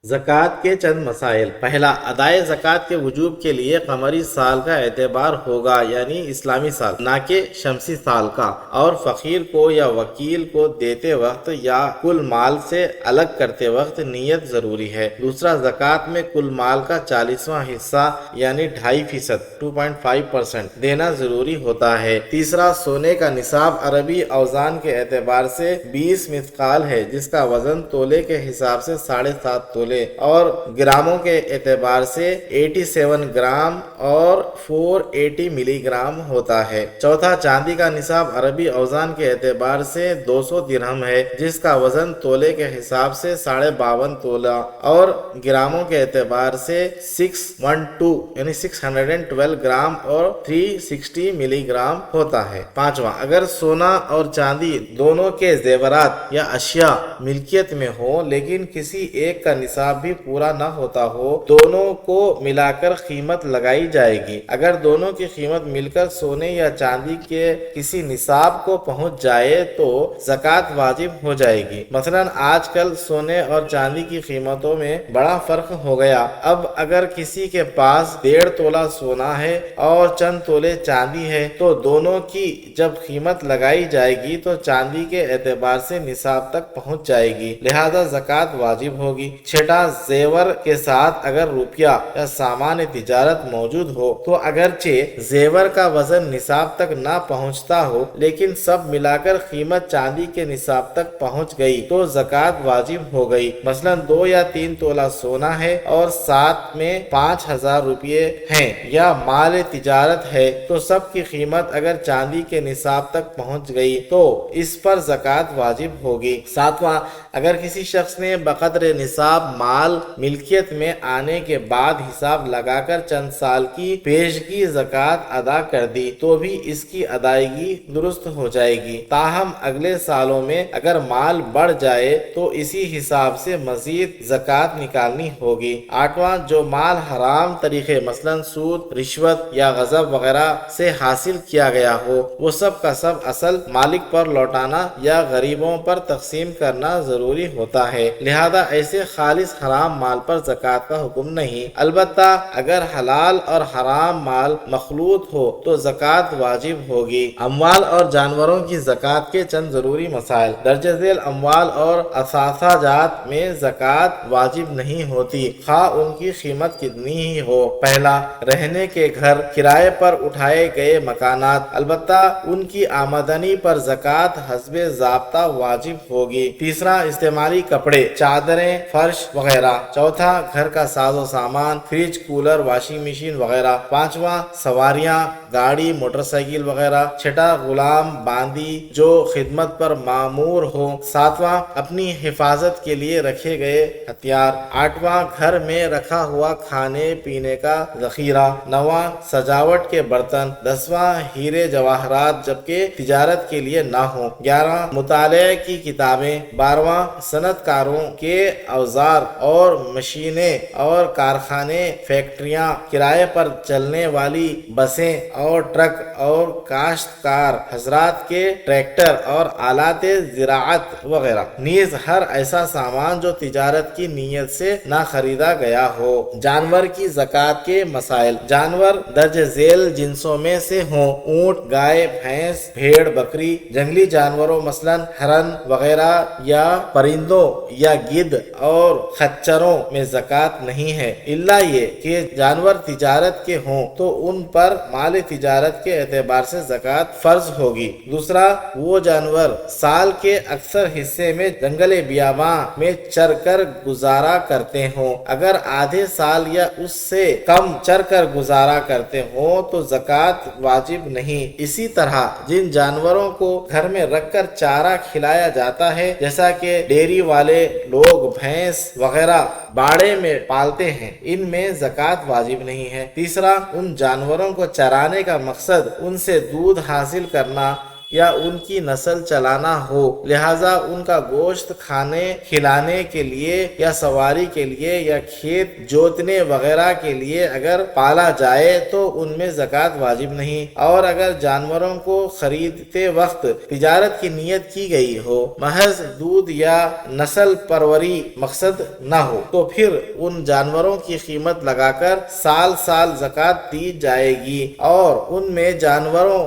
زکوٰۃ کے چند مسائل۔ پہلا، ادائے زکوٰۃ کے وجوب کے لیے قمری سال کا اعتبار ہوگا، یعنی اسلامی سال، نہ کہ شمسی سال کا، اور فقیر کو یا وکیل کو دیتے وقت یا کل مال سے الگ کرتے وقت نیت ضروری ہے۔ دوسرا، زکوٰۃ میں کل مال کا 40واں حصہ یعنی 2.5% 2.5% دینا ضروری ہوتا ہے۔ تیسرا، سونے کا نصاب عربی اوزان کے اعتبار سے 20 مثقال ہے، جس کا وزن تولے کے حساب سے 7.5 تولے اور گراموں کے اعتبار سے 87 گرام اور 480 ملی گرام ہوتا ہے۔ چوتھا، چاندی کا نصاب عربی اوزان کے اعتبار سے 200 درہم ہے، جس کا وزن تولے کے حساب سے 52.5 تولہ اور گراموں کے اعتبار سے 612 گرام اور 360 ملی گرام ہوتا ہے۔ پانچواں، اگر سونا اور چاندی دونوں کے زیورات یا اشیاء ملکیت میں ہو لیکن کسی ایک کا نصاب بھی پورا نہ ہوتا ہو، دونوں کو ملا کر قیمت لگائی جائے گی۔ اگر دونوں کی قیمت مل کر سونے یا چاندی کے کسی نصاب کو پہنچ جائے تو زکوٰۃ واجب ہو جائے گی۔ مثلا آج کل سونے اور چاندی کی قیمتوں میں بڑا فرق ہو گیا۔ اب اگر کسی کے پاس 1.5 تولہ سونا ہے اور چند تولے چاندی ہے تو دونوں کی جب قیمت لگائی جائے گی تو چاندی کے اعتبار سے نصاب تک پہنچ جائے گی، لہذا زکوٰۃ واجب ہوگی۔ چھٹا، زیور کے ساتھ اگر روپیہ یا سامان تجارت موجود ہو تو اگرچہ زیور کا وزن نصاب تک نہ پہنچتا ہو لیکن سب ملا کر قیمت چاندی کے نصاب تک پہنچ گئی تو زکوٰۃ واجب ہو گئی۔ مثلا 2 یا 3 تولہ سونا ہے اور ساتھ میں 5,000 روپے ہیں یا مال تجارت ہے تو سب کی قیمت اگر چاندی کے نصاب تک پہنچ گئی تو اس پر زکوٰۃ واجب ہوگی۔ ساتواں، اگر کسی شخص نے بقدر نصاب مال ملکیت میں آنے کے بعد حساب لگا کر چند سال کی پیشگی زکوٰۃ ادا کر دی تو بھی اس کی ادائیگی درست ہو جائے گی، تاہم اگلے سالوں میں اگر مال بڑھ جائے تو اسی حساب سے مزید زکوٰۃ نکالنی ہوگی۔ آٹھواں، جو مال حرام طریقے مثلا سود، رشوت یا غصب وغیرہ سے حاصل کیا گیا ہو وہ سب کا سب اصل مالک پر لوٹانا یا غریبوں پر تقسیم کرنا ضروری ہوتا ہے، لہذا ایسے خالص حرام مال پر زکوٰۃ کا حکم نہیں۔ البتہ اگر حلال اور حرام مال مخلوط ہو تو زکوٰۃ واجب ہوگی۔ اموال اور جانوروں کی زکوٰۃ کے چند ضروری مسائل۔ درجہ ذیل اموال اور اثاثہ جات میں زکوٰۃ واجب نہیں ہوتی، خواہ ان کی قیمت کتنی ہی ہو۔ پہلا، رہنے کے گھر، کرائے پر اٹھائے گئے مکانات، البتہ ان کی آمدنی پر زکوٰۃ حسب ضابطہ واجب ہوگی۔ تیسرا، استعمالی کپڑے، چادریں، فرش وغیرہ۔ چوتھا، گھر کا ساز و سامان، فریج، کولر، واشنگ مشین وغیرہ۔ پانچواں، سواریاں، گاڑی، موٹر سائیکل وغیرہ۔ چھٹا، غلام باندی جو خدمت پر مامور ہو۔ ساتواں، اپنی حفاظت کے لیے رکھے گئے ہتھیار۔ آٹھواں، گھر میں رکھا ہوا کھانے پینے کا ذخیرہ۔ نواں، سجاوٹ کے برتن۔ دسواں، ہیرے جواہرات جبکہ تجارت کے لیے نہ ہوں۔ 11، مطالعے کی کتابیں۔ 12واں، صنعت کاروں کے اوزار اور مشینیں اور کارخانے، فیکٹریاں، کرائے پر چلنے والی بسیں اور ٹرک اور کاشتکار حضرات کے ٹریکٹر اور آلات زراعت وغیرہ، نیز ہر ایسا سامان جو تجارت کی نیت سے نہ خریدا گیا ہو۔ جانور کی زکوٰۃ کے مسائل۔ جانور درج ذیل جنسوں میں سے ہوں، اونٹ، گائے، بھینس، بھیڑ، بکری۔ جنگلی جانوروں مثلا ہرن وغیرہ یا پرندوں یا گدھ اور خچروں میں زکوٰۃ نہیں ہے، الا یہ کہ جانور تجارت کے ہوں تو ان پر مال تجارت کے اعتبار سے زکوٰۃ فرض ہوگی۔ دوسرا، وہ جانور سال کے اکثر حصے میں جنگل بیاباں میں چر کر گزارا کرتے ہوں، اگر آدھے سال یا اس سے کم چر کر گزارا کرتے ہوں تو زکوٰۃ واجب نہیں۔ اسی طرح جن جانوروں کو گھر میں رکھ کر چارہ کھلایا جاتا ہے، جیسا کہ ڈیری والے لوگ بھینس وغیرہ باڑے میں پالتے ہیں، ان میں زکوٰۃ واجب نہیں ہے۔ تیسرا، ان جانوروں کو چرانے کا مقصد ان سے دودھ حاصل کرنا یا ان کی نسل چلانا ہو، لہذا ان کا گوشت کھانے کھلانے کے لیے یا سواری کے لیے یا کھیت جوتنے وغیرہ کے لیے اگر پالا جائے تو ان میں زکوٰۃ واجب نہیں، اور اگر جانوروں کو خریدتے وقت تجارت کی نیت کی گئی ہو، محض دودھ یا نسل پروری مقصد نہ ہو، تو پھر ان جانوروں کی قیمت لگا کر سال سال زکوٰۃ دی جائے گی، اور ان میں جانوروں